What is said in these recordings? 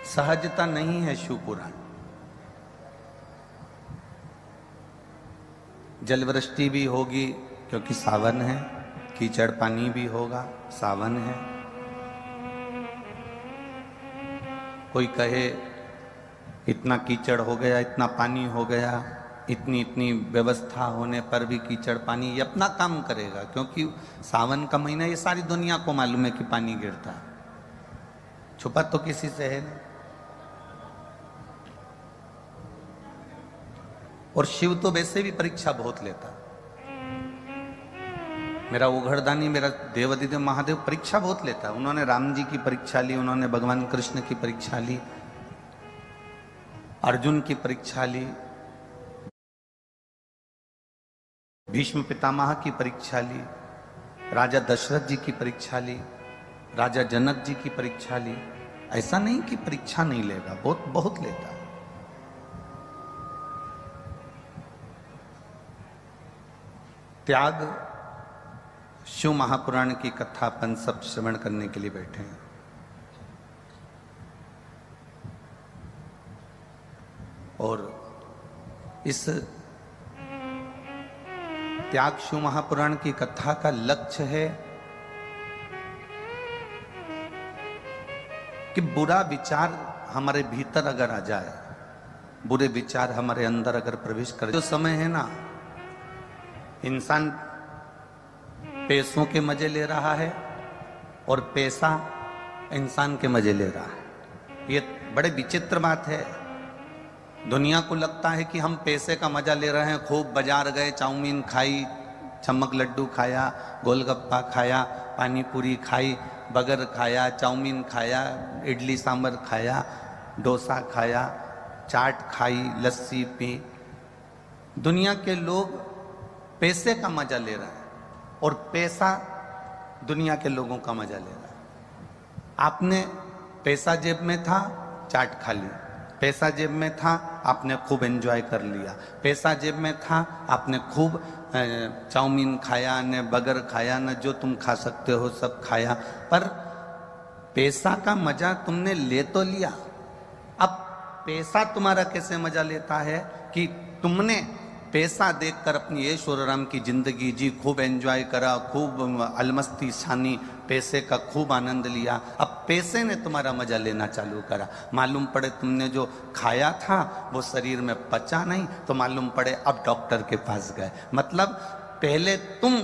सहजता नहीं है शिव पुराण। जलवृष्टि भी होगी क्योंकि सावन है, कीचड़ पानी भी होगा, सावन है। कोई कहे इतना कीचड़ हो गया, इतना पानी हो गया, इतनी इतनी व्यवस्था होने पर भी कीचड़ पानी ये अपना काम करेगा, क्योंकि सावन का महीना ये सारी दुनिया को मालूम है कि पानी गिरता है, छुपा तो किसी से है नहीं। और शिव तो वैसे भी परीक्षा बहुत लेता। मेरा उघड़दानी, मेरा देवाधिदेव महादेव परीक्षा बहुत लेता है। उन्होंने राम जी की परीक्षा ली, उन्होंने भगवान कृष्ण की परीक्षा ली, अर्जुन की परीक्षा ली, भीष्म पितामह की परीक्षा ली, राजा दशरथ जी की परीक्षा ली, राजा जनक जी की परीक्षा ली। ऐसा नहीं कि परीक्षा नहीं लेगा, बहुत बहुत लेता है। त्याग शिव महापुराण की कथा अपन सब श्रवण करने के लिए बैठे हैं। और इस त्याग शिव महापुराण की कथा का लक्ष्य है कि बुरा विचार हमारे भीतर अगर आ जाए, बुरे विचार हमारे अंदर अगर प्रवेश करे, जो समय है ना, इंसान पैसों के मजे ले रहा है और पैसा इंसान के मजे ले रहा है। ये बड़े विचित्र बात है। दुनिया को लगता है कि हम पैसे का मजा ले रहे हैं, खूब बाजार गए, चाउमीन खाई, चमक लड्डू खाया, गोलगप्पा खाया, पानी पूरी खाई, बर्गर खाया, चाउमीन खाया, इडली सांभर खाया, डोसा खाया, चाट खाई, लस्सी पी। दुनिया के लोग पैसे का मजा ले रहे हैं और पैसा दुनिया के लोगों का मजा ले रहा है। आपने पैसा जेब में था, चाट खा ली, पैसा जेब में था, आपने खूब एंजॉय कर लिया, पैसा जेब में था, आपने खूब चाउमीन खाया, न बर्गर खाया, न जो तुम खा सकते हो सब खाया, पर पैसा का मजा तुमने ले तो लिया। अब पैसा तुम्हारा कैसे मजा लेता है कि तुमने पैसा देखकर अपनी ऐशो आराम की जिंदगी जी, खूब एंजॉय करा, खूब अलमस्ती छानी, पैसे का खूब आनंद लिया। अब पैसे ने तुम्हारा मजा लेना चालू करा। मालूम पड़े तुमने जो खाया था वो शरीर में पचा नहीं, तो मालूम पड़े अब डॉक्टर के पास गए। मतलब पहले तुम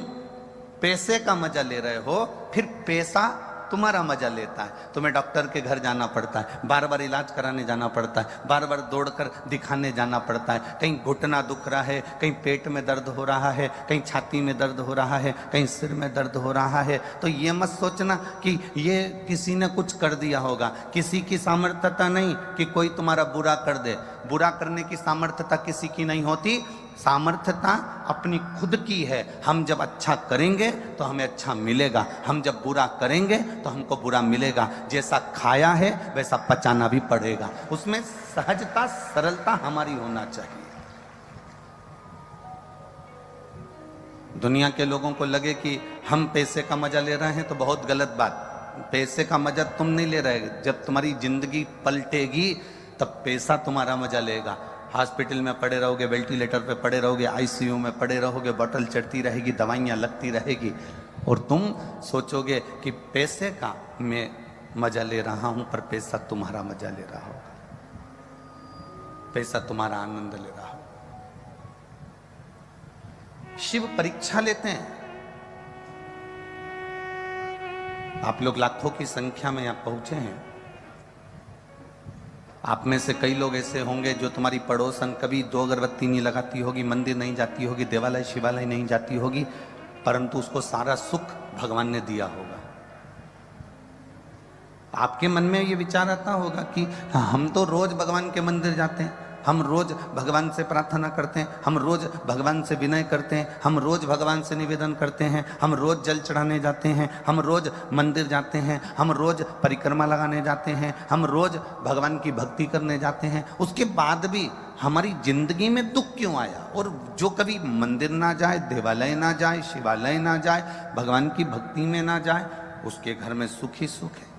पैसे का मजा ले रहे हो, फिर पैसा तुम्हारा मजा लेता है। तुम्हें डॉक्टर के घर जाना पड़ता है, बार बार इलाज कराने जाना पड़ता है, बार बार दौड़कर दिखाने जाना पड़ता है। कहीं घुटना दुख रहा है, कहीं पेट में दर्द हो रहा है, कहीं छाती में दर्द हो रहा है, कहीं सिर में दर्द हो रहा है, तो ये मत सोचना कि ये किसी ने कुछ कर दिया होगा। किसी की सामर्थ्यता नहीं कि कोई तुम्हारा बुरा कर दे। बुरा करने की सामर्थ्यता किसी की नहीं होती, सामर्थ्यता अपनी खुद की है। हम जब अच्छा करेंगे तो हमें अच्छा मिलेगा, हम जब बुरा करेंगे तो हमको बुरा मिलेगा। जैसा खाया है वैसा पचाना भी पड़ेगा। उसमें सहजता, सरलता हमारी होना चाहिए। दुनिया के लोगों को लगे कि हम पैसे का मजा ले रहे हैं तो बहुत गलत बात। पैसे का मजा तुम नहीं ले रहे, जब तुम्हारी जिंदगी पलटेगी तब पैसा तुम्हारा मजा लेगा। हॉस्पिटल में पड़े रहोगे, वेंटिलेटर पे पड़े रहोगे, आईसीयू में पड़े रहोगे, बोतल चढ़ती रहेगी, दवाइयाँ लगती रहेगी, और तुम सोचोगे कि पैसे का मैं मजा ले रहा हूं, पर पैसा तुम्हारा मजा ले रहा होगा, पैसा तुम्हारा आनंद ले रहा होगा। शिव परीक्षा लेते हैं। आप लोग लाखों की संख्या में यहां पहुंचे हैं। आप में से कई लोग ऐसे होंगे जो तुम्हारी पड़ोसन कभी 2 अगरबत्ती नहीं लगाती होगी, मंदिर नहीं जाती होगी, देवालय शिवालय नहीं जाती होगी, परंतु उसको सारा सुख भगवान ने दिया होगा। आपके मन में ये विचार आता होगा कि हम तो रोज भगवान के मंदिर जाते हैं, हम रोज भगवान से प्रार्थना करते हैं, हम रोज भगवान से विनय करते हैं, हम रोज भगवान से निवेदन करते हैं, हम रोज जल चढ़ाने जाते हैं, हम रोज मंदिर जाते हैं, हम रोज परिक्रमा लगाने जाते हैं, हम रोज भगवान की भक्ति करने जाते हैं, उसके बाद भी हमारी जिंदगी में दुख क्यों आया? और जो कभी मंदिर ना जाए, देवालय ना जाए, शिवालय ना जाए, भगवान की भक्ति में ना जाए, उसके घर में सुख ही सुख है।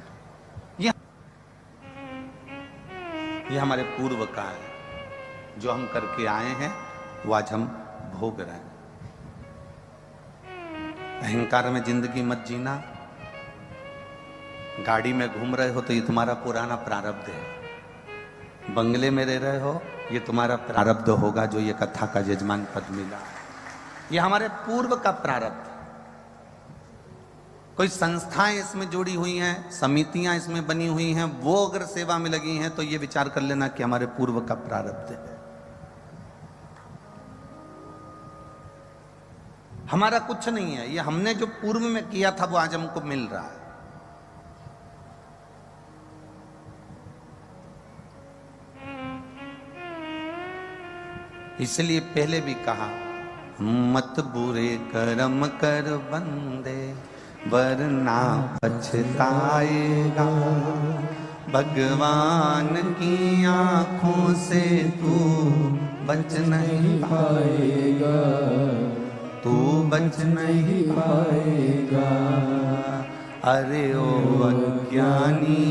ये हमारे पूर्व का है, जो हम करके आए हैं वो आज हम भोग रहे हैं। अहंकार में जिंदगी मत जीना। गाड़ी में घूम रहे हो तो ये तुम्हारा पुराना प्रारब्ध है। बंगले में रह रहे हो, ये तुम्हारा प्रारब्ध होगा जो ये कथा का यजमान पद मिला। ये हमारे पूर्व का प्रारब्ध। कोई संस्थाएं इसमें जुड़ी हुई हैं, समितियां इसमें बनी हुई हैं, वो अगर सेवा में लगी हैं तो ये विचार कर लेना कि हमारे पूर्व का प्रारब्ध है। हमारा कुछ नहीं है, ये हमने जो पूर्व में किया था वो आज हमको मिल रहा है। इसलिए पहले भी कहा, मत बुरे कर्म कर बंदे वरना पछताएगा। भगवान की आंखों से तू बच नहीं पाएगा, तू बच नहीं पाएगा। अरे ओ अज्ञानी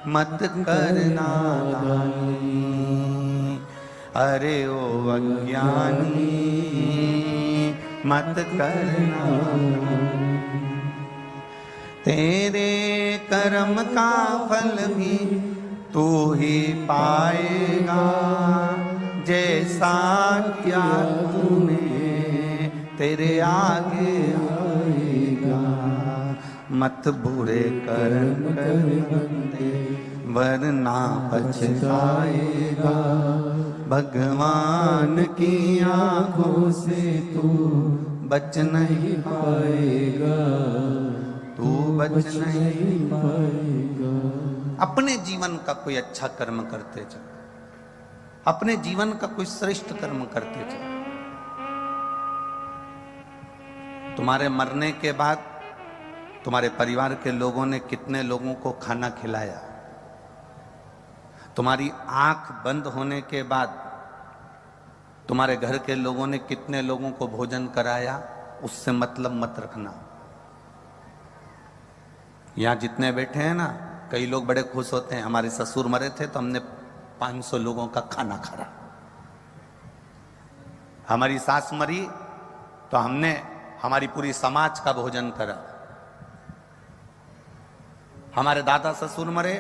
मत करना दानी, अरे ओ अज्ञानी मत करना। तेरे कर्म का फल भी तू ही पाएगा, जैसा क्या तूने तेरे आगे आएगा। मत बुरे कर्म कर बंदे वरना पछताएगा। भगवान की आंखों से तू बच नहीं पाएगा, तू बच नहीं पाएगा। अपने जीवन का कोई अच्छा कर्म करते जाओ, अपने जीवन का कोई श्रेष्ठ कर्म करते जाओ। तुम्हारे मरने के बाद तुम्हारे परिवार के लोगों ने कितने लोगों को खाना खिलाया, तुम्हारी आंख बंद होने के बाद तुम्हारे घर के लोगों ने कितने लोगों को भोजन कराया, उससे मतलब मत रखना। यहां जितने बैठे हैं ना, कई लोग बड़े खुश होते हैं, हमारे ससुर मरे थे तो हमने 500 लोगों का खाना खाया। हमारी सास मरी तो हमने हमारी पूरी समाज का भोजन करा। हमारे दादा ससुर मरे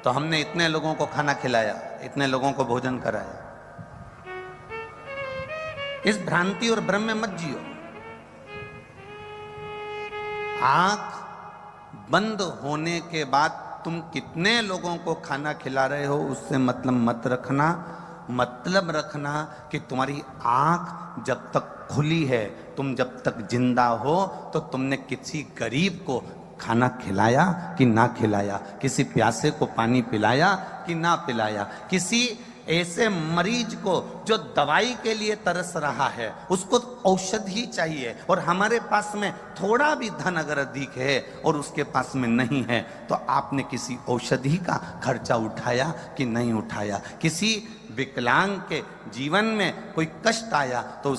तो हमने इतने लोगों को खाना खिलाया, इतने लोगों को भोजन कराया। इस भ्रांति और भ्रम में मत जियो। आंख बंद होने के बाद तुम कितने लोगों को खाना खिला रहे हो उससे मतलब मत रखना। मतलब रखना कि तुम्हारी आंख जब तक खुली है, तुम जब तक जिंदा हो, तो तुमने किसी गरीब को खाना खिलाया कि ना खिलाया, किसी प्यासे को पानी पिलाया कि ना पिलाया, किसी ऐसे मरीज को जो दवाई के लिए तरस रहा है उसको औषधि चाहिए, और हमारे पास में थोड़ा भी धन अगर अधिक है और उसके पास में नहीं है, तो आपने किसी औषधि का खर्चा उठाया कि नहीं उठाया। किसी विकलांग के जीवन में कोई कष्ट आया तो उस